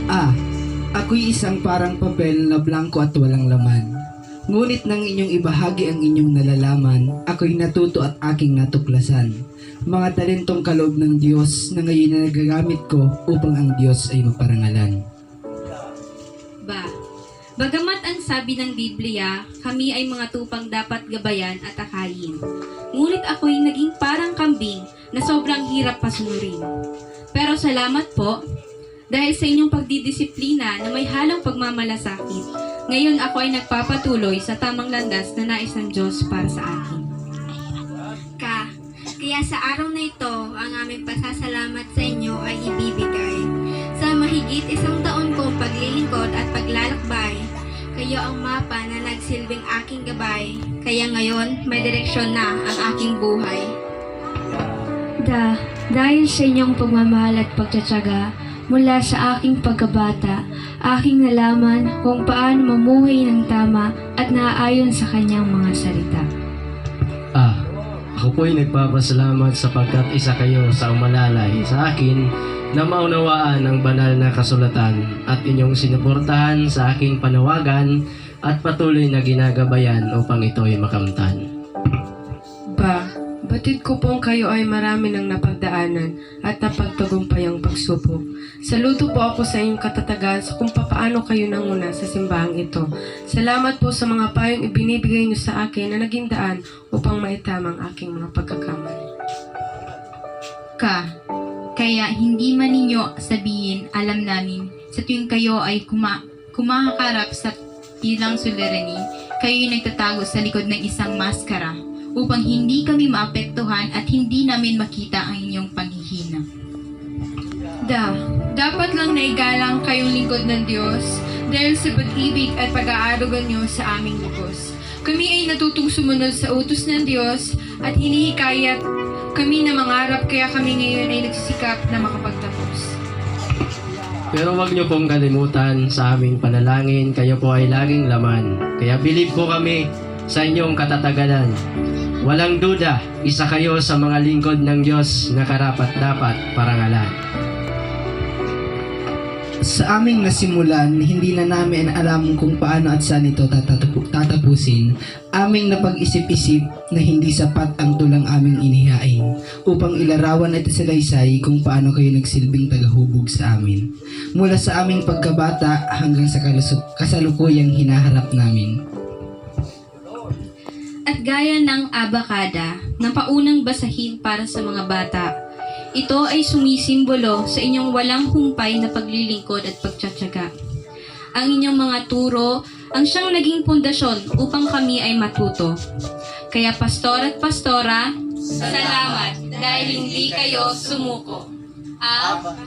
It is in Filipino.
Ah, ako'y isang parang papel na blanco at walang laman. Ngunit nang inyong ibahagi ang inyong nalalaman, ako'y natuto at aking natuklasan. Mga talentong kaloob ng Diyos na ngayon na nagagamit ko upang ang Diyos ay maparangalan. Bagamat ang sabi ng Biblia, kami ay mga tupang dapat gabayan at akayin. Ngunit ako'y naging parang kambing na sobrang hirap pasunurin. Pero salamat po, dahil sa inyong pagdidisiplina na may halong pagmamalasakit, ngayon ako ay nagpapatuloy sa tamang landas na nais ng Diyos para sa akin. Kaya sa araw na ito, ang aming pasasalamat sa inyo ay ibibigay. Sa mahigit 1 taon kong paglilingkod at paglalakbay, kayo ang mapa na nagsilbing aking gabay, kaya ngayon may direksyon na ang aking buhay. Dahil sa inyong pagmamahal at pagtsatsaga, mula sa aking pagkabata, aking nalaman kung paano mamuhay ng tama at naaayon sa kanyang mga salita. Ako po'y nagpapasalamat sapagkat isa kayo sa umalalay sa akin na maunawaan ang banal na kasulatan at inyong sinuportahan sa aking panawagan at patuloy na ginagabayan upang ito'y makamtan. Batid ko pong kayo ay marami ng napagdaanan at napagtagumpayang pagsubok. Saludo po ako sa inyong katatagan sa kung papaano kayo nanguna sa simbahang ito. Salamat po sa mga payong ibinibigay niyo sa akin na naging daan upang maitamang aking mga pagkakamali. Kaya hindi man ninyo sabihin, alam namin, sa tuwing kayo ay kumaharap sa pilang suliranin, kayo'y nagtatago sa likod ng isang maskara upang hindi kami maapektuhan at hindi namin makita ang inyong paghihina. Dapat lang naigalang kayong lingkod ng Diyos dahil sa pag-ibig at pag-aarugan niyo sa aming lubos. Kami ay natutong sumunod sa utos ng Diyos at hinihikayat kami na mangarap, kaya kami ngayon ay nagsisikap na makapagtapos. Pero wag niyo pong kalimutan sa aming panalangin, kayo po ay laging laman. Kaya bilib po kami sa inyong katatagalan. Walang duda, isa kayo sa mga lingkod ng Diyos na karapat-dapat parangalan. Sa aming nasimulan, hindi na namin alam kung paano at saan ito tatapusin. Aming napag-isip-isip na hindi sapat ang tulang aming inihain upang ilarawan at isalaysay kung paano kayo nagsilbing tagahubog sa amin. Mula sa aming pagkabata hanggang sa kasalukuyang hinaharap namin. At gaya ng abakada na paunang basahin para sa mga bata, ito ay sumisimbolo sa inyong walang humpay na paglilingkod at pagtsatsaga. Ang inyong mga turo ang siyang naging pundasyon upang kami ay matuto. Kaya pastor at pastora, salamat dahil hindi kayo sumuko. Abakada.